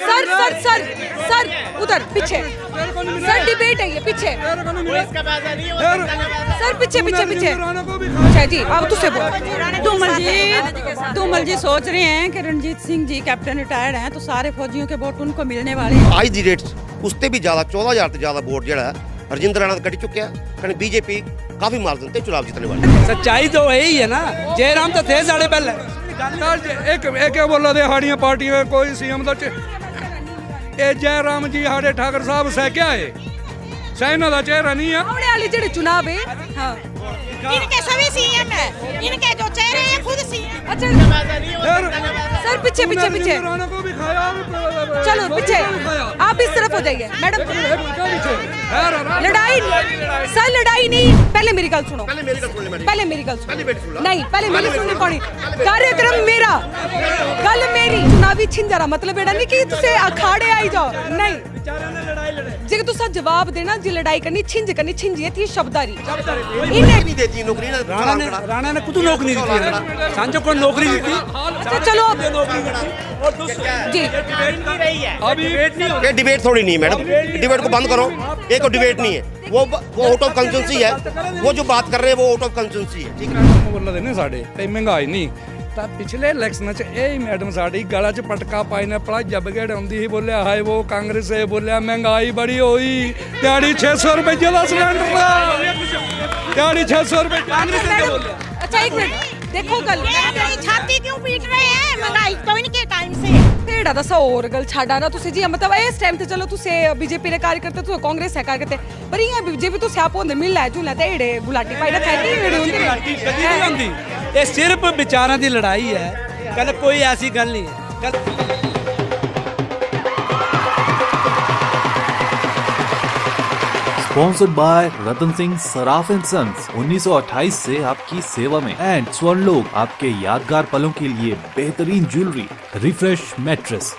Sir sir sir sir उधर पीछे sir debate है ये पीछे सर पीछे पीछे पीछे अच्छा जी अब तुझसे बोल धूमल जी सोच रहे हैं कि रणजीत सिंह जी कैप्टन रिटायर्ड हैं तो सारे फौजियों के वोट उनको मिलने वाले हैं। आज ਦੀ ਰੇਟ ਉਸ ਤੇ ਵੀ ਜ਼ਿਆਦਾ 14000 ਤੇ ਜ਼ਿਆਦਾ ਵੋਟ ਜਿਹੜਾ ਰਜਿੰਦਰ ਰਾਣਾ ਕੱਢ ਚੁੱਕਿਆ ਕਹਿੰਦੇ ਬੀਜੇਪੀ ਕਾਫੀ ਮਾਰਜਨ ਤੇ ਚੁਣਾਵ ਜਿੱਤਣੇ ਵਾਲੀ सच्चाई तो यही है ना जयराम तो थे साढ़े पहले एक बोला दिहाड़ियां पार्टियां कोई सीएम ਦਾ ਇਹ ਜੈਰਾਮ ਜੀ ਸਾਡੇ ਠਾਕਰ ਸਾਹਿਬ ਸਹਿ ਕੇ ਆਏ ਸੈਨਾ ਦਾ ਚਿਹਰਾ ਨਹੀਂ ਆ आने वाले जेडे चुनाव है हाँ इनके सभी सीएम है, इनके जो चेहरे हैं खुद सीएम। अच्छा सर पीछे पीछे पीछे राणा को भी खाया चलो पीछे आप इस तरफ हो जाइए मैडम लड़ाई सर लड़ाई नहीं पहले मेरी गल सुनो पहले मेरी गल सुनो नहीं पहले मेरी सुननी पड़ी कार्यक्रम मेरा गल मेरी चुनावी छिंजरा मतलब एड़ा नहीं कि तुसे अखाड़े आई जाओ नहीं जे तुसा जवाब देना जी लड़ाई करनी छिंजिए थी शब्दारी इन्हें ਨਹੀਂ ਦੇਤੀ ਨੌਕਰੀ ਨਾ राणा ने कुछ नौकरी दी थी सांझो को नौकरी दी थी अच्छा चलो जी अभी ये डिबेट थोड़ी नहीं है मैडम डिबेट को बंद करो ये कोई डिबेट नहीं है वो आउट ऑफ कंसेंसी है वो जो बात कर रहे हैं वो आउट ऑफ कंसेंसी है ठीक है ਬੋਲਾ ਦੇ ਨੇ ਸਾਡੇ ਤੇ ਮਹਿੰਗਾਈ ਨਹੀਂ ਤਾਂ ਪਿਛਲੇ ਇਲੈਕਸ਼ਨ 'ਚ ਇਹ ਮੈਡਮ ਸਾਡੀ ਗਲਾ 'ਚ ਪਟਕਾ ਪਾਈ ਨੇ ਪਲਾ ਜਬਗੜ ਆਉਂਦੀ ਸੀ ਬੋਲਿਆ ਹਾਏ ਉਹ ਕਾਂਗਰਸ ਹੈ ਬੋਲਿਆ ਮਹਿੰਗਾਈ ਬੜੀ ਹੋਈ ਦਿਹਾੜੀ 600 ਰੁਪਏ ਦਾ ਸਿਲੰਡਰ ਦਾ ਦਿਹਾੜੀ 600 ਰੁਪਏ ਕਾਂਗਰਸ ਨੇ ਬੋਲਿਆ अच्छा एक मिनट देखो गल छाती क्यों पीट रहे हैं महंगाई तो इनके टाइम से। ਢੇੜਾ ਦਾ ਹੋਰ ਗੱਲ ਛਾੜਾ ਨਾ ਤੁਸੀਂ ਜੀ ਮਤਲਬ ਇਸ ਟਾਈਮ ਤੇ ਚਲੋ ਤੁਸੀਂ ਬੀਜੇਪੀ ਦੇ ਕਾਰਜਕਰਤਾ ਤੁਸੀਂ ਕਾਂਗਰਸ ਹੈ ਕਾਰਜਕਰਤਾ ਪਰ ਇਹ ਬੀਜੇਪੀ ਤੋਂ ਸਿਆਪ ਹੁੰਦੇ ਮਿਲ ਲੈ ਝੂਲਾ ਤੇ ਢੇੜੇ ਗੁਲਾਟੀ ਪਾਈ ਨਾ ਖਾਈ ਢੇੜੇ ਹੁੰਦੇ ਕਦੀ ਨਹੀਂ ਹੁੰਦੀ ਇਹ ਸਿਰਫ ਵਿਚਾਰਾਂ ਦੀ ਲੜਾਈ ਹੈ ਕੱਲ ਕੋਈ ਐਸੀ ਗੱਲ ਨਹੀਂ ਹੈ sponsored by Ratan Singh Saraf and sons 1928 से आपकी सेवा में एंड स्वर्णलोक आपके यादगार पलों के लिए बेहतरीन jewellery refresh mattress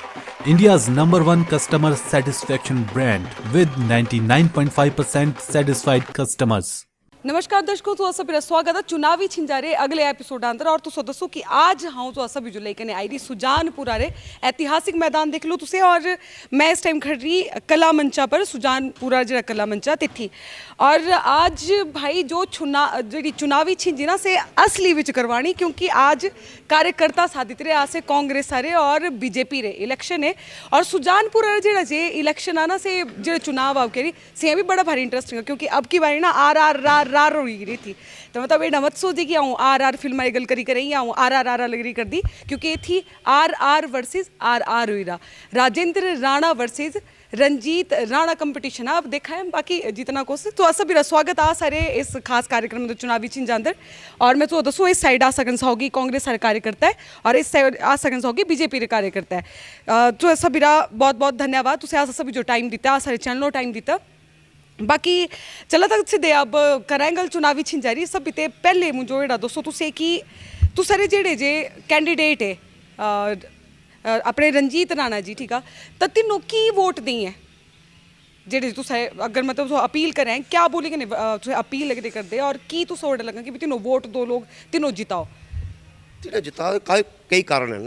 India's #1 customer satisfaction brand with 99.5% satisfied customers. नमस्कार दर्शकों तो सब मेरा स्वागत है चुनावी छिंजारे अगले एपिसोड अंदर और तुसो दसो कि आज हाँ तो सभी जो लेकर आई रही सुजानपुरा रे ऐतिहासिक मैदान देख लो तुसे और मैं इस टाइम खड़ रही कला मंचा पर सुजानपुरा जो कला मंचा तिथि और आज भाई जो जी चुनावी छिंजी ना से असली विच करवानी क्योंकि आज कार्यकर्ता साधित रहे आज से कांग्रेस आ रहे और बीजेपी रे इलेक्शन है और सुजानपुरा जो जे इलेक्शन आना से जो चुनाव आओ कह रही से भी बड़ा भारी इंटरेस्टिंग है क्योंकि अब की बारी ना रार हो रही थी तो मतलब ये मत सोची कि आऊँ आर फिल्म गल करी कर रही आऊँ आर लगी कर दी क्योंकि ये थी आर वर्सेस आर हुई रहा राजेंद्र राणा वर्सेस रंजीत राणा कंपटीशन अब देखा है बाकी जितना कोशिश तो सब मेरा स्वागत आ सारे इस खास कार्यक्रम में चुनावी छिंज अंदर और मैं तो दसो इस साइड आ सकन होगी कांग्रेस सारे कार्यकर्ता है और इस साइड आ सकन होगी बीजेपी के कार्यकर्ता है तो सब मेरा बहुत बहुत धन्यवाद तुझे आज सभी जो टाइम दिता आ सारे चैनलों टाइम दिता बाकी चला तक सीधे अब करांगल चुनावी छिंजारी सब बीते पहले मुझे एड़ा दसो तुसे कि तू सारे जेड़े जे कैंडीडेट है अपने रंजीत राणा जी ठीक है तो तीनों की वोट दी है जेड़े तुस अगर मतलब तो अपील करें क्या बोली कि तुस अपील लगते कर दे और की तुस ऑर्डर लगा कि तीनों वोट दो लोग तीनों जिताओ तीनों जिता कई कारण हैं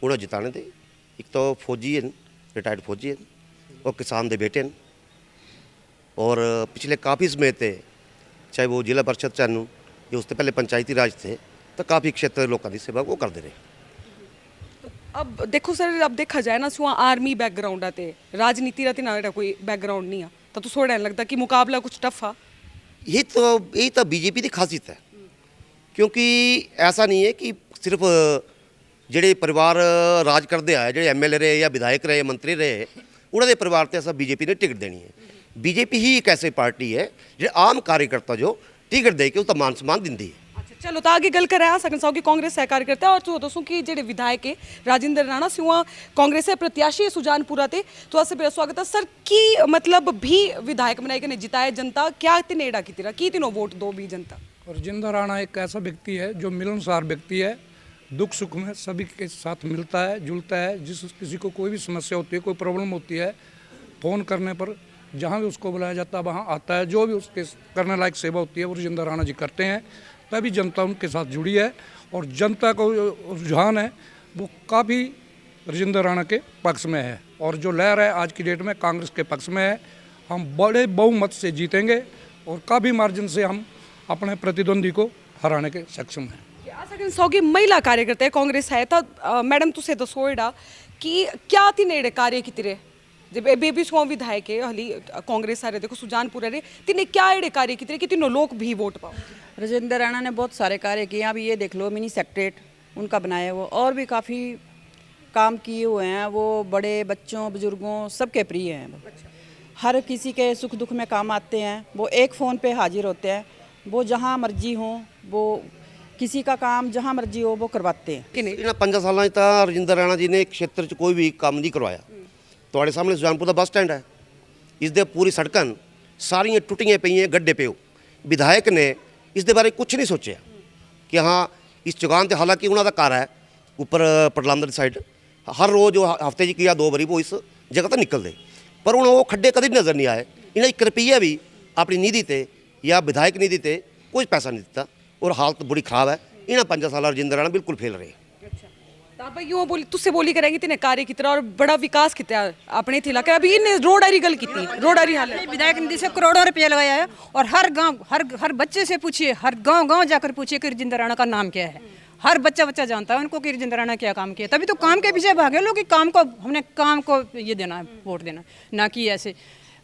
उन्हें जिताने थे एक तो फौजी हैं रिटायर्ड फौजी हैं और किसान के बेटे हैं और पिछले काफ़ी समय थे चाहे वो जिला परिषद चाहूँ या उससे पहले पंचायती राज थे तो काफ़ी क्षेत्र लोगों की सेवा वो करते रहे। अब देखो सर अब देखा जाए ना सुहा आर्मी बैकग्राउंड आते राजनीति रहती ना कोई बैकग्राउंड नहीं है तो थोड़ा लगता कि मुकाबला कुछ टफ आ यही तो बीजेपी की खासियत है क्योंकि ऐसा नहीं है कि सिर्फ ਜਿਹੜੇ परिवार राज करते आए ਜਿਹੜੇ MLA रहे या विधायक रहे मंत्री रहे उन्होंने परिवार से ऐसा बीजेपी ने टिकट देनी है बीजेपी ही एक ऐसी पार्टी है जो आम कार्यकर्ता जो टिकट दे के उसका मान सम्मान दिंदी है। अच्छा चलो तो आगे गल कर सकन सौ की कांग्रेस है कार्यकर्ता और तो दसो कि जेडे विधायक है राजेंद्र राणा सिंह कांग्रेस है प्रत्याशी है सुजानपुरा ते तो आपसे मेरा स्वागत है सर की मतलब भी विधायक बनाए के जिताए जनता क्या तिनेड़ा की तरह की तीनों वोट दो भी जनता। राजेंद्र राणा एक ऐसा व्यक्ति है जो मिलनसार व्यक्ति है दुख सुख में सभी के साथ मिलता है जुलता है जिस किसी को कोई भी समस्या होती है कोई प्रॉब्लम होती है फ़ोन करने पर जहाँ भी उसको बुलाया जाता है वहाँ आता है जो भी उसके करने लायक सेवा होती है वो राजेंद्र राणा जी करते हैं तभी जनता उनके साथ जुड़ी है और जनता को रुझान है वो काफ़ी राजेंद्र राणा के पक्ष में है और जो लहर है आज की डेट में कांग्रेस के पक्ष में है। हम बड़े बहुमत से जीतेंगे और काफ़ी मार्जिन से हम अपने प्रतिद्वंदी को हराने के सक्षम हैं। असें सौगी महिला कार्यकर्ते कांग्रेस है तो मैडम तुसे दसो एड़ा कि क्या तिने एड़े कार्य कितरे जब बेबी सो विधायक है हली कांग्रेस सारे देखो सुजानपुर रे तिने क्या एड़े कार्य कितरे कि तीनों लोग भी वोट पाओ। राजेंद्र राणा ने बहुत सारे कार्य किए। अभी ये देख लो मिनी सेक्रेटरीट उनका बनाया वो, और भी काफ़ी काम किए हुए हैं। वो बड़े बच्चों बुजुर्गों सबके प्रिय हैं वो। हर किसी के सुख दुख में काम आते हैं। वो एक फ़ोन पे हाजिर होते हैं। वो जहाँ मर्जी हो, वो किसी का काम जहाँ मर्जी हो वो करवाते हैं। कि नहीं ਇਹਨਾਂ 5 ਸਾਲਾਂ 'ਚ ਤਾਂ ਰਜਿੰਦਰ ਰਾਣਾ ਜੀ ਨੇ ਖੇਤਰ 'ਚ ਕੋਈ ਵੀ ਕੰਮ ਨਹੀਂ ਕਰਵਾਇਆ। ਤੁਹਾਡੇ ਸਾਹਮਣੇ ਸੁਜਾਨਪੁਰ ਦਾ ਬੱਸ ਸਟੈਂਡ ਹੈ, ਇਸ ਦੇ ਪੂਰੀ ਸੜਕਾਂ ਸਾਰੀਆਂ ਟੁੱਟੀਆਂ ਪਈਆਂ, ਗੱਡੇ ਪਿਓ। ਵਿਧਾਇਕ ਨੇ ਇਸ ਦੇ ਬਾਰੇ ਕੁਝ ਨਹੀਂ ਸੋਚਿਆ ਕਿ ਹਾਂ ਇਸ ਚੁਗਾਨ ਤੇ, ਹਾਲਾਂਕਿ ਉਹਨਾਂ ਦਾ ਘਰ ਹੈ ਉੱਪਰ ਪਟਲਾਂਦਰ ਸਾਈਡ, ਹਰ ਰੋਜ਼ ਉਹ ਹਫਤੇ 'ਚ ਜਾਂ 2 ਵਾਰੀ ਉਹ ਇਸ ਜਗ੍ਹਾ ਤੋਂ ਨਿਕਲਦੇ, ਪਰ ਹੁਣ ਉਹ ਖੱਡੇ ਕਦੇ ਨਜ਼ਰ ਨਹੀਂ ਆਏ। ਇਹਨਾਂ 1 ਰੁਪਈਆ ਵੀ ਆਪਣੀ ਨਿਧੀ ਤੇ ਜਾਂ ਵਿਧਾਇਕ ਨਿਧੀ ਤੇ ਕੁਝ ਪੈਸਾ नहीं ਦਿੱਤਾ और हालत बड़ी खराब है। इन 5 साल रजिंदर राणा बिल्कुल फेल रहे। तो आप यूँ बोली तुझसे बोली करेंगे तिने कार्य कितना और बड़ा विकास कितना अपने थे इलाके। अभी इन्हें रोडारी गल की रोडारी हाल है। विधायक निधि से करोड़ों रुपये लगाया है और हर गांव हर बच्चे से पूछिए, हर गांव जाकर पूछिए कि राजेंद्र राणा का नाम क्या है। हर बच्चा जानता है उनको कि राजेंद्र राणा क्या काम किया। तभी तो काम के पीछे भागे लोग कि काम को हमने काम को ये देना है, वोट देना, ना कि ऐसे।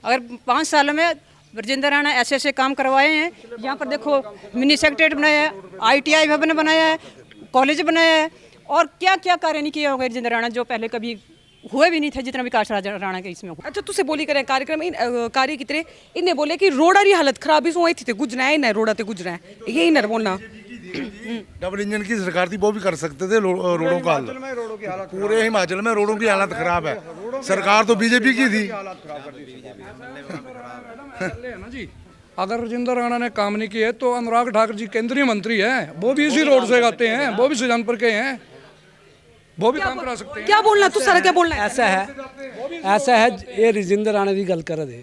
अगर 5 सालों में राजेंद्र राणा ऐसे काम करवाए हैं। यहाँ पर देखो मिनी सेक्रेटरीट बनाया है, ITI भवन बनाया है, कॉलेज बनाया है, और क्या क्या कार्य नहीं किया होगा राजेंद्र राणा जो पहले कभी हुए भी नहीं थे जितना विकास राणा के इसमें हुआ। अच्छा तुझसे बोली करें कार्यक्रम कार्य कितने इन्हें बोले कि रोडारी हालत खराब इस वही थी गुजरा है, इन्हें रोडा ते गुजरा है, यही नर बोलना। डबल इंजन की सरकार थी, वो भी कर सकते थे रोडों का हाल। पूरे हिमाचल में रोडों की हालत खराब है। सरकार तो बीजेपी की थी। ना जी, अगर राजेंद्र राणा ने काम नहीं किया तो अनुराग ठाकुर जी केंद्रीय मंत्री हैं, वो भी इसी रोड से आते हैं, वो भी सुजानपुर के हैं, वो भी काम करा सकते हैं। क्या बोलना तू सारा क्या बोलना है? ऐसा है ये राजेंद्र राणा की गल कर रहे।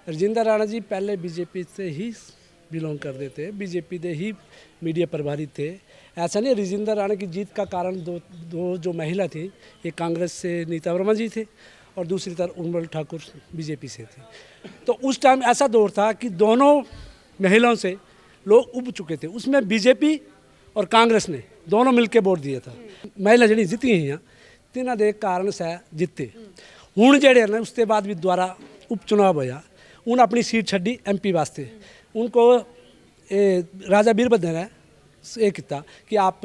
राजेंद्र राणा जी पहले बीजेपी से ही बिलोंग करते थे, बीजेपी के ही मीडिया प्रभारी थे। ऐसा नहीं, राजेंद्र राणा की जीत का कारण दो जो महिला थी, एक कांग्रेस से नीता वर्मा जी थे और दूसरी तरफ उर्मिला ठाकुर बीजेपी से थी। तो उस टाइम ऐसा दौर था कि दोनों महिलाओं से लोग उब चुके थे। उसमें बीजेपी और कांग्रेस ने दोनों मिलकर वोट दिया था। महिला जी जिती हैं तिन्हों के कारण से जिते। हूँ जेडे ने उसके बाद भी दोबारा उपचुनाव होया, उन्हें अपनी सीट छड्डी MP वास्ते। उनको राजा वीरभद्र ने ये किया कि आप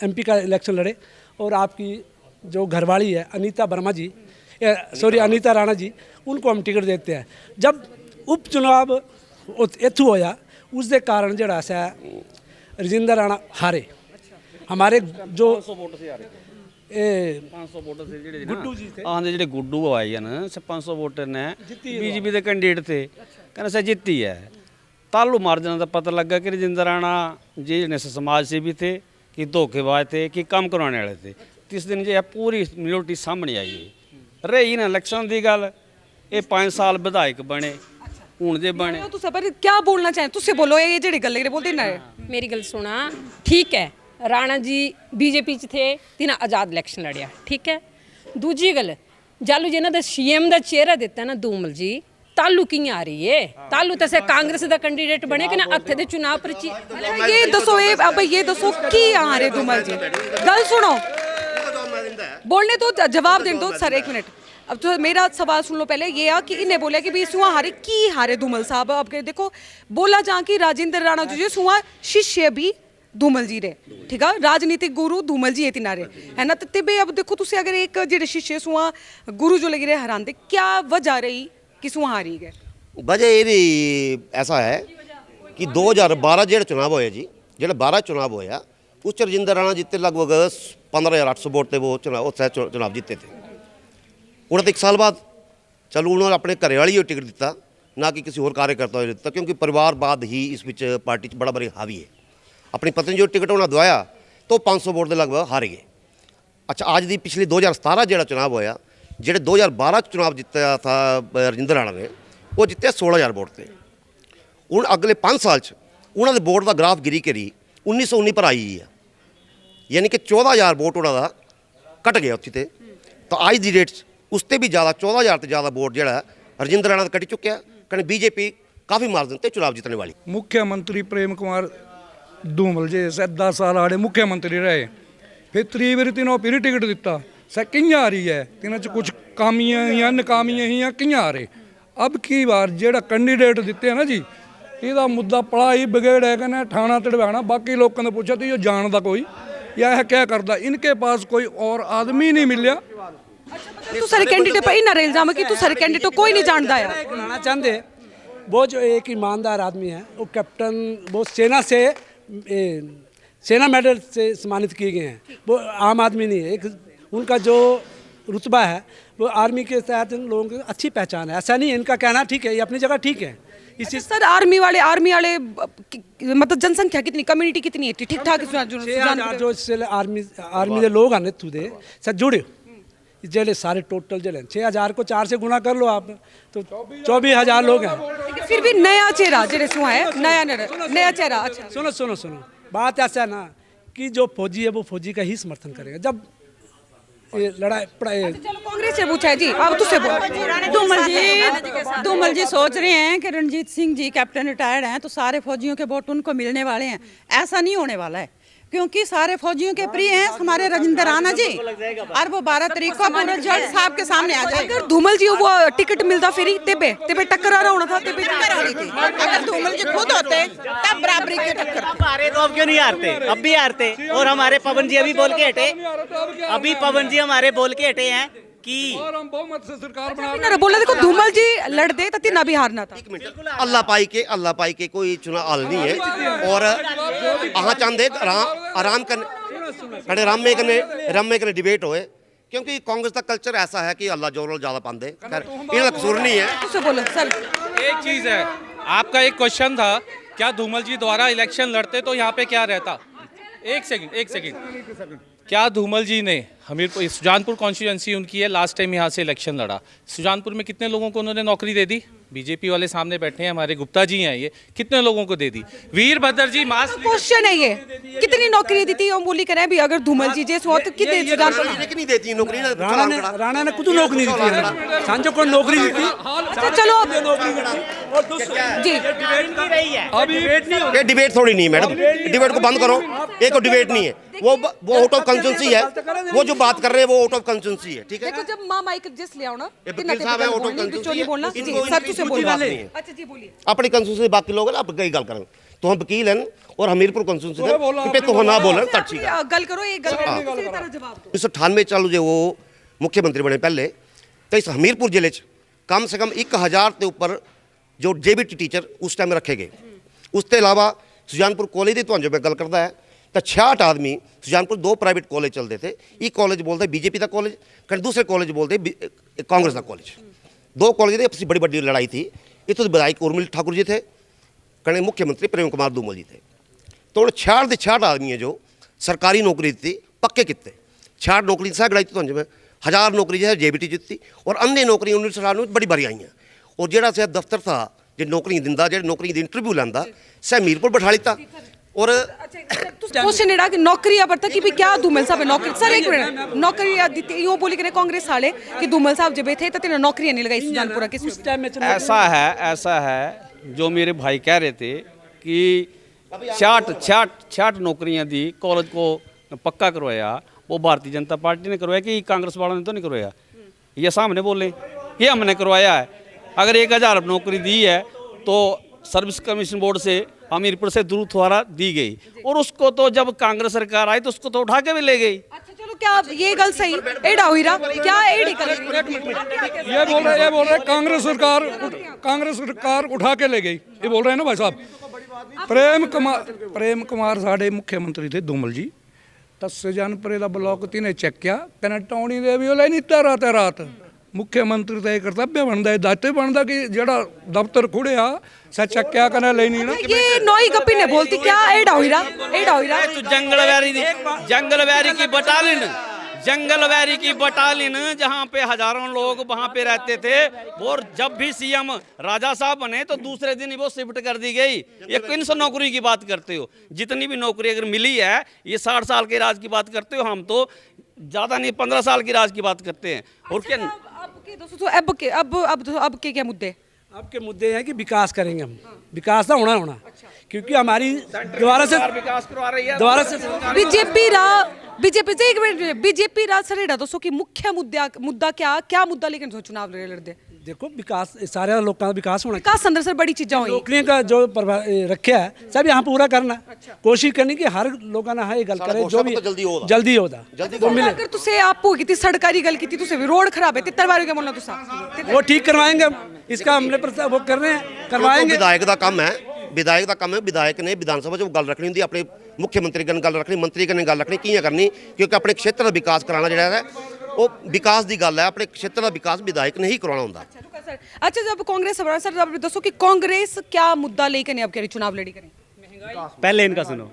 MP का इलेक्शन लड़े और आपकी जो घरवाली है अनीता अनीता राणा जी, उनको हम टिकट देते हैं। जब उपचुनाव इथू होया उसके कारण जड़ा सा राजेंद्र राणा हारे। हमारे जो 500 वोटर से ਜਿਹੜੇ ਗੁੱਡੂ ਜੀ थे ਆਂਦੇ ਜਿਹੜੇ ਗੁੱਡੂ ਆਏ ਹਨ 500 ਵੋਟਰ ਨੇ ਬੀਜੇਪੀ ਦੇ ਕੈਂਡੀਡੇਟ थे ਕਹਿੰਦੇ ਸੇ ਜਿੱਤੀ है। तालू मार्जिन का पता लगा कि राजेंद्र राणा जी ने समाज सेवी थे कि धोखेबाज थे कि काम करवाने वाले थे। तिस दिन जो है पूरी मिनोरिटी सामने आई है। रही ना इलेक्शन की गल, ये 5 साल विधायक बने हूँ जे बने। तो सब क्या बोलना चाहें तुझसे बोलो ये जेडी गल बोलते ना। मेरी गल सुना, ठीक है राणा जी बीजेपी च थे, तिन्हें आज़ाद इलेक्शन लड़िया, ठीक है। दूजी गल जालू जिन्हों का CM का चेहरा दिता ना दूमल जी, तालू की आ रही है। तालू तो कांग्रेस का कैंडीडेट बने कि ना हथे दे चुनाव पर ये दसो अब ये दसो की आ रहे धूमल जी गल सुनो बोलने तो जवाब देने दो सर। 1 मिनट अब तो मेरा सवाल सुन लो पहले। ये आ कि इन्हें बोला कि भी सुहा हारे की हारे धूमल साहब। अब देखो बोला जहाँ की राजेंद्र राणा जी सुहा शिष्य भी धूमल जी रे, ठीक है, राजनीतिक गुरु धूमल जी ये तिनारे है ना। ते अब देखो तुम अगर एक जेडे शिष्य सुहा गुरु जो लगी रहे हरांदे, क्या वजह रही कि सुहा हारी गए? वजह ये भी ऐसा है कि 2012 जो चुनाव होया जी, जो 12 चुनाव होया उस राजेंद्र राणा जीते लगभग 15,800 वोट से वो चुनाव जीते थे। उन्होंने 1 साल बाद चलो उन्होंने अपने घरे वाली ही टिकट दिता, ना कि किसी और कार्यकर्ता को दिता, क्योंकि परिवारवाद ही इस विच पार्टी बड़ा बड़ी हावी है। अपनी पत्नी जो टिकट उन्होंने दवाया तो 500 वोट के लगभग हार गए। अच्छा आज की पिछली 2017 जो चुनाव होया, ਜਿਹੜੇ 2012 चुनाव जितया था राजेंद्र राणा ने, वो जितया 16,000 वोट थे। हूँ अगले 5 साल उन्होंने वोट का ग्राफ गिरी करी 1919 पर आई है, यानी कि 14,000 वोट उन्होंने कट गया उत्थे ते तो अज की डेट उस ते भी ज़्यादा 14,000 तो ज़्यादा वोट जो रजिंदर राणा कट चुक्या कहीं बीजेपी काफ़ी मार्जिन से चुनाव जीतने वाली। मुख्यमंत्री प्रेम कुमार धूमल जी 10 साल आड़े मुख्यमंत्री रहे, फिर त्री बारी तिन्हों फिर टिकट दिता सर कियां आ रही है, तिन्हों च कुछ कामियां या नकामियां ही कियां आ रहे। अब की बार जेड़ा कैंडीडेट दिते है ना जी, ਇਹਦਾ मुद्दा पड़ा ही बिगड़ है कहना ठाणा तड़वाना, बाकी लोगों ने पूछा तो ये जानता कोई या है क्या करता, इनके पास कोई और आदमी नहीं मिलिया। तू सारे कैंडिडेट पर इना इल्जाम है कि तू सारे कैंडिडेट कोई नहीं जानता है। बनाना चाहते वो जो एक ईमानदार आदमी है, वो कैप्टन, वो सेना से सेना मेडल से सम्मानित किए गए हैं, वो आम आदमी नहीं है। एक उनका जो रुतबा है वो आर्मी के तहत इन लोगों की अच्छी पहचान है। ऐसा नहीं है, इनका कहना ठीक है, ये अपनी जगह ठीक है। इसी सर आर्मी वाले मतलब जनसंख्या कितनी, कम्युनिटी कितनी है ठीक ठाक? 6,000 जो इससे आर्मी के लोग आने थू दे सर जुड़े जेले सारे टोटल जेले 6,000 को 4 से गुना कर लो आप तो 24,000 लोग हैं। लेकिन फिर भी नया चेहरा जेरे सु है, नया चेहरा। अच्छा सुनो सुनो सुनो, बात ऐसा है ना कि जो फौजी है वो फौजी का ही समर्थन करेगा। जब ये लड़ाई पड़ाई चलो कांग्रेस से पूछा है जी, अब तुझसे बोलो। धूमल जी सोच रहे हैं कि रणजीत सिंह जी कैप्टन रिटायर्ड हैं तो सारे फौजियों के वोट उनको मिलने वाले हैं। ऐसा नहीं होने वाला है, क्योंकि सारे फौजियों के प्रिय हैं हमारे रजिंदर राणा जी, और वो 12 तारीख को पूरा जज साहब के सामने आ जाएगा। अगर धूमल जी वो टिकट मिलता फिर तेबे टक्कर आ रहा होना था, तेबे टक्कर आ रही थी। अगर धूमल जी खुद होते तब बराबरी की टक्कर। अब हारे तो अब क्यों नहीं हारते, अब भी हारते। और हमारे पवन जी अभी बोल के हटे, अभी पवन जी हमारे बोल के हटे हैं कि हम बहुमत से सरकार बना इन्होंने बोला देखो धूमल जी लड़ते तो तिना भी हारना था। अल्लाह पाई के कोई चुनाव हल नहीं है। और अहाँ चाहते आराम करने रमे कने डिबेट होए, क्योंकि कांग्रेस का कल्चर ऐसा है कि अल्लाह जोर ज़्यादा पाते, इन्होंने कसूर नहीं है। तुझसे बोलो सर। एक चीज़ है, आपका एक क्वेश्चन था क्या धूमल जी द्वारा इलेक्शन लड़ते तो यहाँ पे क्या रहता। एक सेकंड, क्या धूमल जी ने हमीरपुर सुजानपुर कॉन्स्टिट्यूंसी उनकी है, लास्ट टाइम यहाँ से इलेक्शन लड़ा, सुजानपुर में कितने लोगों को उन्होंने नौकरी दे दी? बीजेपी वाले सामने बैठे हैं, हमारे गुप्ता जी हैं, ये कितने लोगों को दे दी? वीरभद्र जी मास क्वेश्चन है ये, कितनी नौकरी दी थी हम बोली करें भी अगर धूमल जी जैसे हो तो कितने नहीं देती नौकरी। राणा ने कुछ नौकरी दी थी, सांझो को नौकरी दी थी। अच्छा चलो जी, ये डिबेट थोड़ी नहीं है मैडम, डिबेट को बंद करो। एक डिबेट नहीं है, वो आउट ऑफ कंसेंसी है, वो जो बात कर रहे हैं वो आउट ऑफ कंसेंसी है। ठीक है, देखो जब मां माइक जिस ले आओ ना वकील साहब है, आउट ऑफ कंसेंसी बोलना है। जी सर तुझसे बोलना। नहीं है। अच्छा जी बोलिए। अपनी कंसेंसी बाकी लोग आप कई गल करें तो हम वकील हैं और हमीरपुर कंसेंसी पे तो ना बोलें तो ठीक है। गल करो, एक गल करो, सही तरह जवाब दो। 1998 चालू जो वो मुख्यमंत्री बने पहले तो इस हमीरपुर जिले च कम से कम 1000 के ऊपर जो जेबीटी टीचर उस टाइम रखे गए। उसके अलावा सुजानपुर कॉलेज की तो मैं गल करता है तो 66 आदमी सुजानपुर 2 प्राइवेट कॉलेज चलते थे। एक कॉलेज बोलते बीजेपी का कॉलेज, कहीं दूसरे कॉलेज बोलते कांग्रेस का कॉलेज। 2 कॉलेज की आपसी बड़ी बड़ी लड़ाई थी। इतों विधायक उर्मिल ठाकुर जी थे, कहीं मुख्यमंत्री प्रेम कुमार धूमल जी थे। तो 66 के 66 आदमी है जो सरकारी नौकरी दी पक्के किते 66 नौकरी सह गड़ाई थी। तो 1000 नौकरी जो है जेबीटी जीती और अन्य नौकरी 1998 बड़ी बारी आई हैं। और जोड़ा सह दफ्तर था जो नौकरी दिंदा, जो नौकरी इंटरव्यू लैंदा सह हमीरपुर बिठा लिता। और क्वेश्चन एड़ा कि नौकरी पर था कि भी क्या धूमल साहब नौकरी, सर एक मिनट, नौकरी दी यूं बोली करे कांग्रेस वाले कि धूमल साहब जब थे तो तेने नौकरियां नहीं लगाई सुजानपुरा किस टाइम में? ऐसा है जो मेरे भाई कह रहे थे कि 66 नौकरियां दी, कॉलेज को पक्का करवाया वो भारतीय जनता पार्टी ने करवाया कि कांग्रेस वालों ने तो नहीं करवाया। ये सामने बोले ये हमने करवाया है। अगर 1000 नौकरी दी है तो सर्विस कमीशन बोर्ड से हमीरपुर से दूर द्वारा दी गई, और उसको तो जब कांग्रेस सरकार आई तो उसको तो उठा के भी ले गई। अच्छा चलो क्या ये गल सही एड़ा हुई रहा क्या एड़ी कर ये बोल रहे कांग्रेस सरकार उठा के ले गई, ये बोल रहे हैं ना भाई साहब। प्रेम कुमार साढ़े मुख्यमंत्री थे धूमल जी, तस्से जानपरे का ब्लॉक तिने चेक किया कहना टौणी दे भी नहीं रात मुख्यमंत्री का कर्तव्य बनता है, दायित्व बनता कि जड़ा दफ्तर खुड़िया सच क्या करना लेनी ना। ये नोई कपी ने बोलती क्या एड़ा हुई रहा तो जंगलवैरी की बटालियन जहाँ पे हजारों लोग वहाँ पे रहते थे, और जब भी सीएम राजा साहब बने तो दूसरे दिन ही वो शिफ्ट कर दी गई। ये किन सा नौकरी की बात करते हो? जितनी भी नौकरी अगर मिली है, ये 60 साल के राज की बात करते हो। हम तो ज़्यादा नहीं 15 साल की राज की बात करते हैं। और क्या अब के दोस्तों अब के क्या मुद्दे? आपके मुद्दे हैं कि विकास करेंगे हम, विकास तो होना क्योंकि हमारी दोबारा से विकास करवा रही है दोबारा से बीजेपी से एक मिनट बीजेपी राज सरेड़ा दोस्तों की मुख्य मुद्दा क्या मुद्दा लेकिन चुनाव लड़ते? देखो विकास सारे लोगों का विकास होना विकास अंदर सर बड़ी चीज़ा हुई नौकरियों का जो रखा है सब यहाँ पूरा करना कोशिश करनी कि हर लोगों ने ये गल करे जो भी जल्दी होता अगर तुसे आपको की सरकारी गल की तुसे रोड खराब है तितर क्या बोलना तुसा वो ठीक करवाएंगे इसका हमने वो कर रहे हैं करवाएंगे। विधायक का काम है विधायक ने विधानसभा च गल रखनी होंगी अपने मुख्यमंत्री कन्नै गल रखनी मंत्री कन्नै गल रखनी कियां करनी क्योंकि अपने क्षेत्र का विकास कराना जिहड़ा है वो विकास की गल है अपने क्षेत्र का विकास विधायक ने ही करवाना होंदा। अच्छा जब कांग्रेस सर अब दसो कि कांग्रेस क्या मुद्दा लेकर अब कह चुनाव लड़ी करें? पहले इनका सुनो,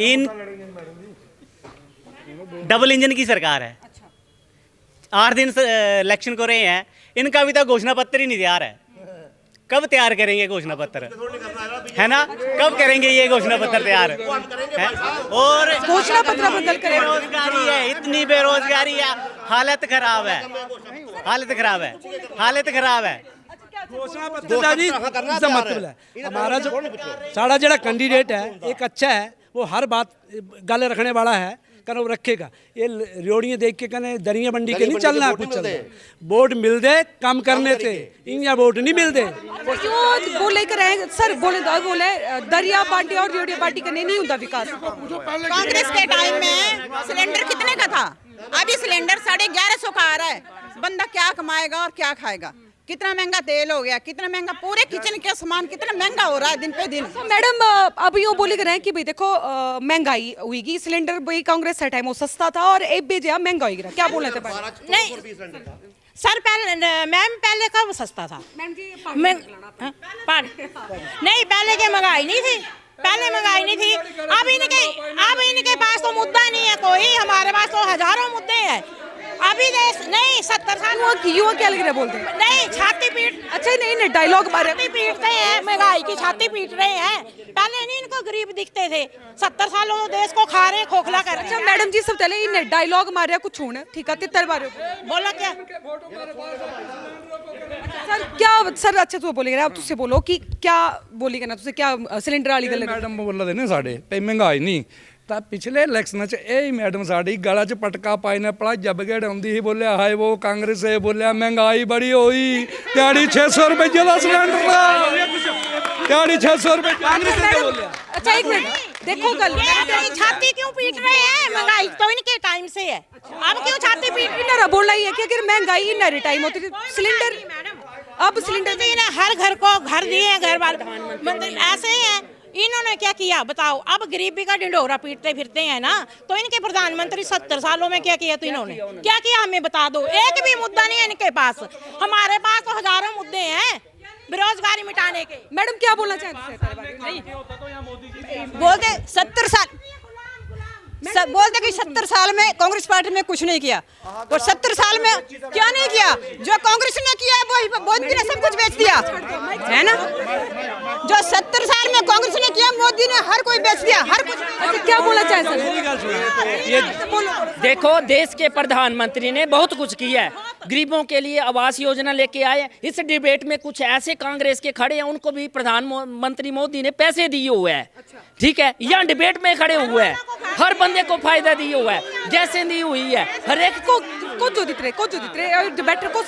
इन डबल इंजन की सरकार है, 8 दिन इलेक्शन को रहे हैं, इनका अभी तक घोषणा पत्र ही नहीं तैयार है। कब तैयार करेंगे घोषणा पत्र, है ना? कब करेंगे ये घोषणा पत्र तैयार है? और घोषणा पत्र बदल करें। बेरोजगारी है, इतनी बेरोजगारी है, हालत खराब है। घोषणा पत्र जी इसका मतलब है हमारा जो साड़ा जड़ा कैंडिडेट है एक अच्छा है वो हर बात गल रखने वाला है कन वो रखेगा। ये रेवड़ियाँ देख के कने दरिया बंडी के नहीं चलना कुछ चलना वोट मिल दे काम करने से इनया वोट नहीं मिल दे। क्यों बोले कर सर बोले दरिया बांटी और रेवड़िया बांटी करने नहीं होता विकास। कांग्रेस के टाइम में सिलेंडर कितने का था, अभी सिलेंडर 1150 का आ रहा है। बंदा क्या कमाएगा और क्या खाएगा? कितना महंगा तेल हो गया, कितना महंगा पूरे किचन का सामान कितना महंगा हो रहा है दिन पे दिन। मैडम अब यूँ बोले कर कि भाई देखो महंगाई हुईगी, सिलेंडर भाई कांग्रेस से टाइम वो सस्ता था और एक बेजा महंगा हो गया, क्या बोल रहे थे? नहीं सर पहले कब सस्ता था? नहीं पहले की महंगाई नहीं थी, अब इनके पास तो मुद्दा नहीं है कोई, हमारे पास तो हजारों मुद्दे हैं। अभी नहीं 70 साल युवा क्या लग रहा है बोलते हैं? नहीं छाती पीट, अच्छा नहीं डायलॉग मारे पीटते हैं, महंगाई की छाती पीट रहे हैं। पहले नहीं इनको गरीब दिखते थे, 70 सालों देश को खा रहे खोखला कर रहे। अच्छा मैडम जी सब चले इन डायलॉग मारे कुछ होने ठीक है तितर मारे बोला क्या सर क्या सर अच्छा तू बोलेगा अब तुझसे बोलो कि क्या बोलेगा ना तुझसे क्या सिलेंडर वाली गल मैडम बोल रहे ने साढ़े पे महंगाई नहीं ਤਾਂ ਪਿਛਲੇ ਇਲੈਕਸ਼ਨਾਂ 'ਚ ਇਹ ਮੈਡਮ ਸਾਡੀ ਗਲਾ 'ਚ ਪਟਕਾ ਪਾਈ ਨੇ ਪਲਾਜਾ ਬਗੜ ਆਉਂਦੀ ਸੀ ਬੋਲਿਆ ਹਾਏ ਉਹ ਕਾਂਗਰਸ ਹੈ ਬੋਲਿਆ ਮਹਿੰਗਾਈ ਬੜੀ ਹੋਈ ਦਿਹਾੜੀ 600 ਰੁਪਏ ਦਾ ਸਿਲੰਡਰ ਦਾ ਦਿਹਾੜੀ 600 ਰੁਪਏ ਕਾਂਗਰਸ ने बोलिया। अच्छा एक मिनट देखो कल छाती क्यों पीट रहे हैं? महंगाई तो इनके टाइम से है, अब क्यों छाती पीट इनरा बोलना ही है कि अगर महंगाई इनरे टाइम होती थी सिलेंडर अब सिलेंडर ने हर घर को घर दिए हैं, घर वाले मंत्री ऐसे ही हैं। इन्होंने क्या किया बताओ? अब गरीबी का ढिंढोरा पीटते फिरते हैं ना, तो इनके प्रधानमंत्री 70 सालों में क्या किया? तो इन्होंने क्या किया हमें बता दो। एक भी मुद्दा नहीं है इनके पास, हमारे पास तो हजारों मुद्दे हैं बेरोजगारी मिटाने के। मैडम क्या बोलना चाहते हैं? बोलते 70 साल बोलते कि 70 साल में कांग्रेस पार्टी ने कुछ नहीं किया, तो 70 साल में क्या नहीं किया? जो कांग्रेस ने किया वो मोदी ने सब कुछ बेच दिया है ना। जो 70 साल में कांग्रेस ने किया मोदी ने हर कोई बेच दिया, हर कुछ। अच्छा क्या बोलना चाहे सर? देखो देश के प्रधानमंत्री ने बहुत कुछ किया है, गरीबों के लिए आवास योजना लेके आए। इस डिबेट में कुछ ऐसे कांग्रेस के खड़े हैं उनको भी प्रधानमंत्री मोदी ने पैसे दिए हुए हैं, ठीक है, यहाँ डिबेट में खड़े हुए हैं, हर बंदे को फायदा दिए हुआ है, जैसे दी हुई है हर एक को जो दिख रहे और डिबेटर को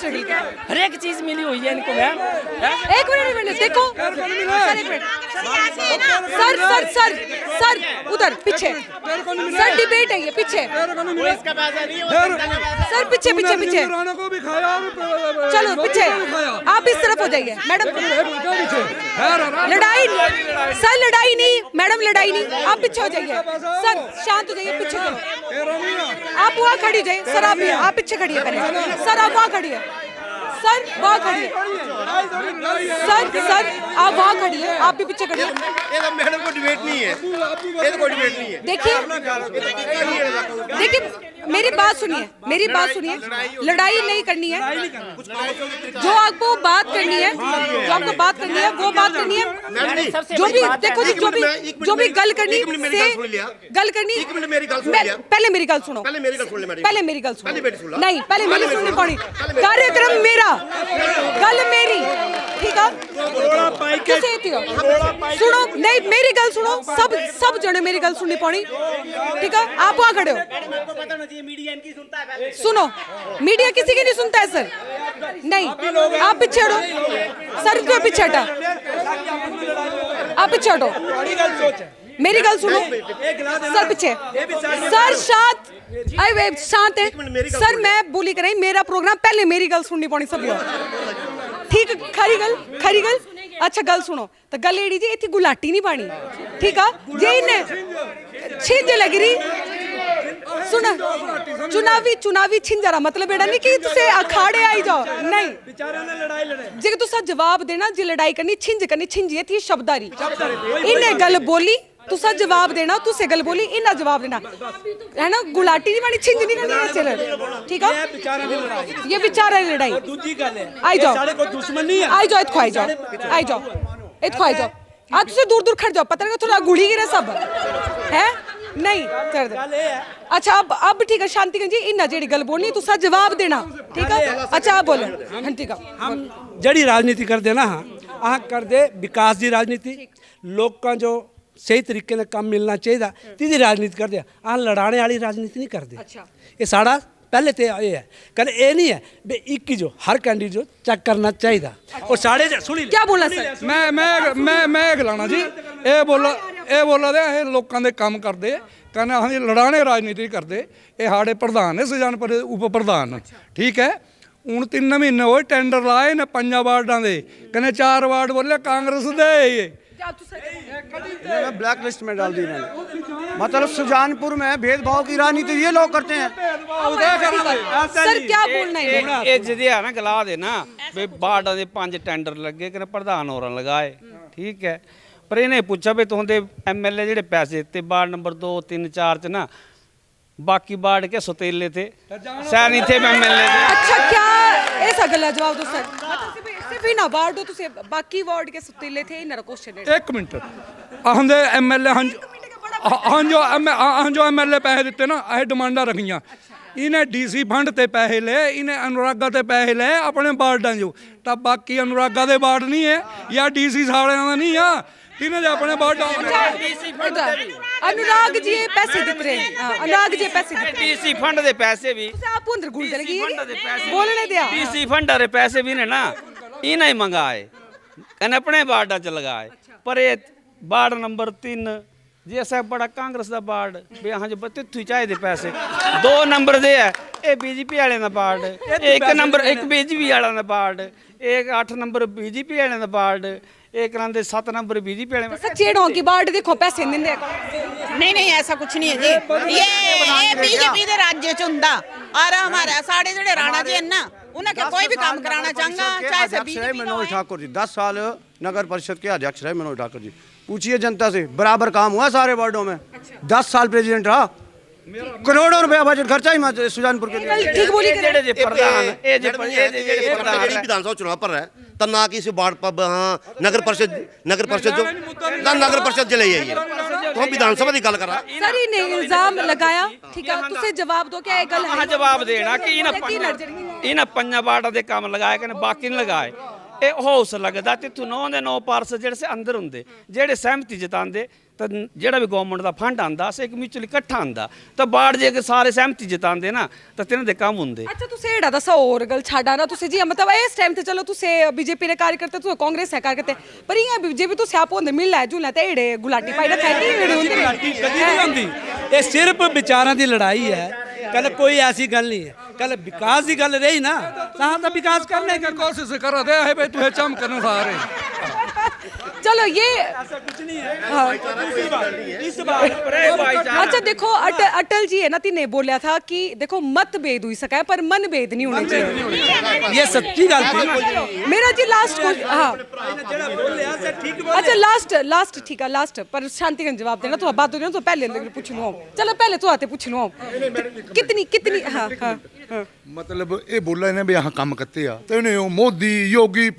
हर एक चीज मिली हुई है इनको मैम। एक मिनट देखो सर उधर पीछे सर डिबेट है ये पीछे सर पीछे चलो पीछे आप इस तरफ हो जाइए मैडम। लड़ाई नहीं मैडम, लड़ाई नहीं, आप पीछे हो जाइए सर, शांत हो जाइए, पीछे आप वहाँ खड़ी जाइए सर, आप पीछे खड़ी है पहले सर, आप वहाँ खड़ी है सर, वहाँ खड़ी है सर आप वहाँ खड़ी है, आप भी पीछे खड़ी है। ये तो मैडम को डिबेट नहीं है, ये तो कोई डिबेट नहीं है। देखिए मेरी बात सुनिए, मेरी बात सुनिए, लड़ाई नहीं करनी है। जो आपको बात करनी है, जो आपको बात करनी है वो बात करनी है। जो भी देखो जी, जो भी गल करनी से गल करनी, पहले मेरी गल सुनो, पहले मेरी गल सुनो, नहीं पहले मेरी सुननी पड़ी। कार्यक्रम मेरा, गल मेरी, ठीक है? सुनो, नहीं मेरी गल सुनो, सब जने मेरी गल सुननी पड़ी, ठीक है? आप वहां खड़े हो, सुनो, मीडिया किसी की नहीं सुनता है सर, नहीं आप पीछे हटो सर, क्यों पीछे हटा, आप पीछे हटो, मेरी गल सुनो सर, पीछे सर, शांत है सर, मैं बोली कर रही, मेरा प्रोग्राम, पहले मेरी गल सुननी पड़ी सभी, ठीक, खरी गल, अच्छा गल सुनो, तो गल एड़ी जी इतनी गुलाटी नहीं पानी, ठीक है? जे इन्हें छिंज लग रही, सुना, चुनावी छिंजारा मतलब एड़ा नहीं कि तुसे अखाड़े आई जाओ, नहीं, जे तुसा जवाब देना, जे लड़ाई करनी, छिंज करनी, छिंजिए थी शब्दारी, इन्हें गल बोली, तुसा जवाब देना, तुसे गल बोली, इन्हें जवाब देना, है ना? गुलाटी नहीं बनी, छिंज नहीं करनी, चल, ठीक है? ये विचार लड़ाई, आई जाओ, आई जाओ, इतको आई जाओ, इतको आई जाओ, आज तुसे दूर खड़ जाओ, पता नहीं थोड़ा गुड़ी गिरे सब है, नहीं कर दे। अच्छा अब ठीक है, शांति जी, इन्ना जेड़ी गल बोलनी तुसा जवाब देना, ठीक है? अच्छा आप बोलो, हाँ ठीक है। हम जड़ी राजनीति कर देना, हाँ कर दे विकास की राजनीति, लोग का जो सही तरीके से काम मिलना चाहिए, तीदी राजनीति कर दिया, लड़ाने वाली राजनीति नहीं करते। अच्छा, ये साड़ा पहले तो ये है, कल ये नहीं है बे एक जो हर कैंडिडेट जो चेक करना चाहिए, और साढ़े सुनी क्या बोला सर, मैं गलाना जी, ये बोला दे ये लोगों के काम करते, कहने अं लड़ाने राजनीति करते, ये साढ़े प्रधान है सुजानपुर उप प्रधान, ठीक है? हूँ 3 महीने हो टेंडर लाए ने 5 वार्डा के, कहने 4 वार्ड बोले कांग्रेस दे, ब्लैक लिस्ट में डाल दी मैंने, मतलब सुजानपुर में भेदभाव की राजनीति ये लोग करते हैं। सर क्या बोलना है, ये जिदे है ना गला देना वे बार्डा दे 5 टेंडर लगे कने प्रधान होर लगाए, ठीक है? पर इन्हें पूछा भी तुहाडे MLA जेडे पैसे दिते वार्ड नंबर 2 3 4 च ना, बाकी वार्ड के सुतेले थे, सैनी थे MLA थे। अच्छा क्या ऐसा गला जवाब दो सर, सिर्फ ही ना वार्ड हो तुसे बाकी वार्ड के सुतेले थे, इन्ना क्वेश्चन है। 1 मिनट, आंदे MLA हाँ जो MLA पैसे दिते ना, अह डिमांडा रखियां, इन्हें DC फंड ते पैसे ले, इन्हें अनुरागा ते पैसे ले अपने वार्डा जो, तब बाकी अनुरागा दे वार्ड नहीं है या DC साड़े का नहीं है, इन्हें अपने वार्ड अनुराग जी पैसे दिख रहे हैं, अनुराग जी पैसे DC फंड दे पैसे भी आप अंदर गुल लगी बोलने दिया, DC फंड दे पैसे भी ने ना इन्हें मंगाए, कने अपने वार्डा च लगाए, पर ये वार्ड नंबर 3 जी ऐसा बड़ा कांग्रेस का वार्ड भी हाँ जो तिथु चाहिए पैसे 2 नंबर दे है, ये BJP वाले का वार्ड, 1 नंबर 1 BJP वाला का वार्ड, 8 नंबर BJP वाले का वार्ड, 7 नंबर BJP वाले। सच्चेड़ों की वार्ड देखो पैसे नहीं दे, नहीं ऐसा कुछ नहीं है जी, ये बीजेपी के राज्य च हुंदा, और हमारा साढ़े जेडे राणा जी है ना, उन्हें कोई भी काम कराना चाहना चाहे से बीजेपी मनोज ठाकुर जी 10 साल नगर परिषद के अध्यक्ष रहे मनोज ठाकुर जी, पूछिए जनता से, बराबर काम हुआ सारे वार्डों में, 10 साल प्रेसिडेंट रहा, करोड़ों रुपया बजट खर्चा ही सुजानपुर के लिए। ठीक बोली विधानसभा चुनाव पर है तब ना कि वार्ड पर हाँ नगर परिषद जो ना नगर परिषद चले जाइए, तो हम विधानसभा की गल कर रहा सर ने इल्जाम लगाया, ठीक है? तुसे जवाब दो क्या ये गल है? जवाब देना कि इन्हें 5 वार्डा दे काम लगाए कने बाकी नहीं लगाए, ये हाउस लगता तिथु 9 ਦੇ 9 पार्षद जेडे अंदर होंगे, जेडे सहमति जताते तो जेड़ा भी गवर्नमेंट का फंड आता एक म्यूचुअली इकट्ठा आता, तो बाढ़ जे सारे सहमति जताते ना तो तिन्हां दे काम होंगे। अच्छा तुसे एड़ा दसा और गल छाड़ा ना, तुसे जी मतलब इस टाइम ते चलो तुसे BJP ने कार्यकर्ता, तुसे कांग्रेस है कार्यकर्ता, पर इयां BJP तो स्याप होंदे मिलना जुलना ते एड़े गुलाटी पाई रखा है, एड़े होंदे, ये सिर्फ विचारों की लड़ाई है, कल कोई ऐसी गल नहीं है, कल विकास की गल रही ना, तो विकास करने की कोशिश कर रहे हैं, तुझे चम करने सारे चलो ये कुछ नहीं है हाँ। इस बार अच्छा देखो अटल जी है ना तिने बोलिया था कि देखो मतभेद हुई सका है पर मनभेद नहीं होने चाहिए। ये सच्ची गल थी। मेरा जी लास्ट हाँ अच्छा लास्ट ठीक है लास्ट पर शांति का जवाब देना तो बात हो रही है तो पहले पूछ लूँ चलो पहले तो आते पूछ लूँ कितनी हाँ हाँ हाँ मतलब ये बोला इन्हें भी यहाँ काम करते आ तो इन्हें मोदी योगी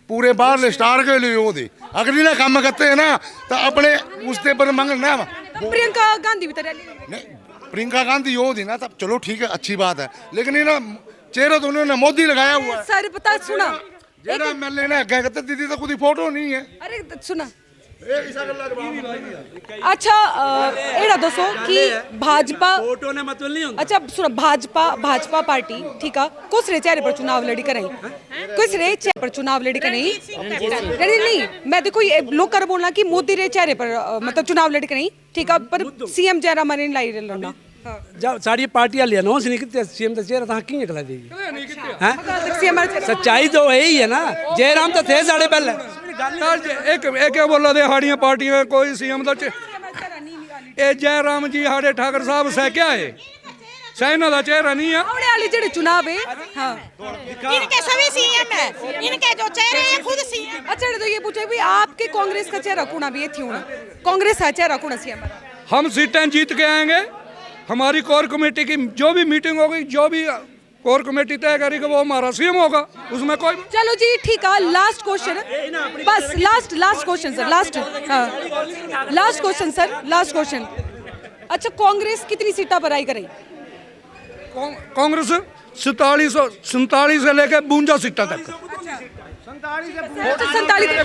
पूरे बाहर स्टार के लिए वो दे अगर इन्हें काम करते हैं ना तो अपने उसके पर मंगना प्रियंका गांधी भी तो रैली नहीं प्रियंका गांधी यो दी ना तब चलो ठीक है अच्छी बात है लेकिन ये ना चेहरा तो उन्होंने मोदी लगाया हुआ है सर पता सुना जेड़ा एमएलए ने क्या कहते दीदी तो खुद फोटो नहीं है अरे सुना अच्छा एड़ा दसो कि भाजपा फोटो ने मतलब नहीं होता। अच्छा सुनो भाजपा पार्टी ठीक है कुछ रे चेहरे पर चुनाव लड़ी कर कुछ रे चेहरे पर चुनाव लड़ी कर नहीं मैं देखो ये लोग कर बोलना कि मोदी रे चेहरे पर मतलब चुनाव लड़ी कर ठीक है पर सीएम जयराम ने लाई लड़ना जब सारी पार्टियां ले अनाउंस नहीं करते सीएम तो चेहरा कहां की निकला देगी हैं सच्चाई तो यही है ना जयराम तो थे साढ़े पहले एक बोला दे हाड़ियां पार्टियां कोई सीएम दा ए जयराम जी हाड़े ठाकर साहब सह क्या है सेना दा चेहरा नहीं है आने वाले जेड़े चुनाव है हां इनके सभी सीएम है इनके जो चेहरे हैं खुद सीएम। अच्छा तो ये पूछे भी आपके कांग्रेस का चेहरा कौन भी थी हूं कांग्रेस का चेहरा कौन सीएम हम सीटें जीत के आएंगे हमारी कोर कमेटी की जो भी मीटिंग होगी जो भी कोर कमेटी तय करेगी वो हमारा सीएम होगा उसमें कोई चलो जी ठीक है लास्ट क्वेश्चन बस last question sir last question sir last question अच्छा कांग्रेस कितनी सीटा पर आई करेगी कांग्रेस 47 से लेके 52 सीटा तक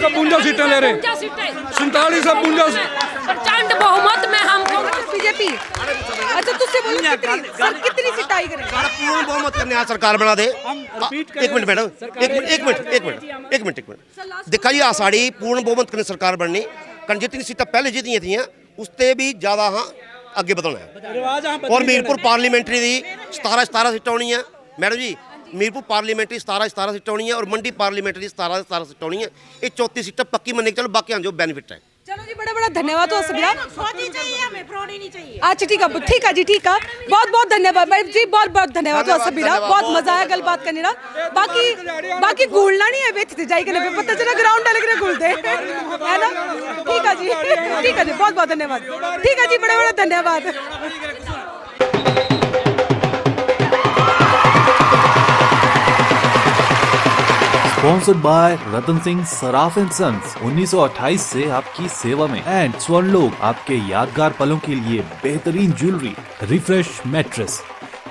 52 सीटें ले रहे 47 से 52 प्रचंड बहुमत में हम बीजेपी अच्छा तुझसे बोलो कितनी सीट आई करेगी पूर्ण बहुमत करने आज सरकार बना दे एक मिनट मैडम एक मिनट देखा जी आषाढ़ी पूर्ण बहुमत करने सरकार बननी कारण जितनी सीटें पहले जीतियां थी उससे भी ज्यादा हाँ अगे बढ़ना है और मीरपुर पार्लीमेंट्री दी 17 सीटें होनी है मैडम जी मीरपुर पार्लीमेंट्री 17 सीटें होनी है और मंडी पार्लीमेंट्री 17 सीटें होनी है ये 34 सीटें पक्की मनने चलो बाकी जो बेनिफिट है चलो जी बड़ा धन्यवाद हो सभी चाहिए हमें फ्रॉड ही नहीं चाहिए। अच्छा ठीक है जी ठीक है बहुत धन्यवाद मैडम जी बहुत धन्यवाद हो सभी बहुत मजा आया गल बात करने बाकी घूलना नहीं है बेच जाई के पता चला ग्राउंड वाले के घूलते है ना ठीक है जी बहुत धन्यवाद ठीक है जी बड़ा धन्यवाद sponsored by Ratan Singh Saraf and sons 1928 से आपकी सेवा में एंड स्वर्णलोक आपके यादगार पलों के लिए बेहतरीन jewellery refresh mattress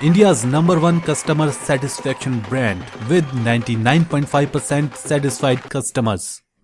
India's #1 customer satisfaction brand with 99.5% satisfied customers.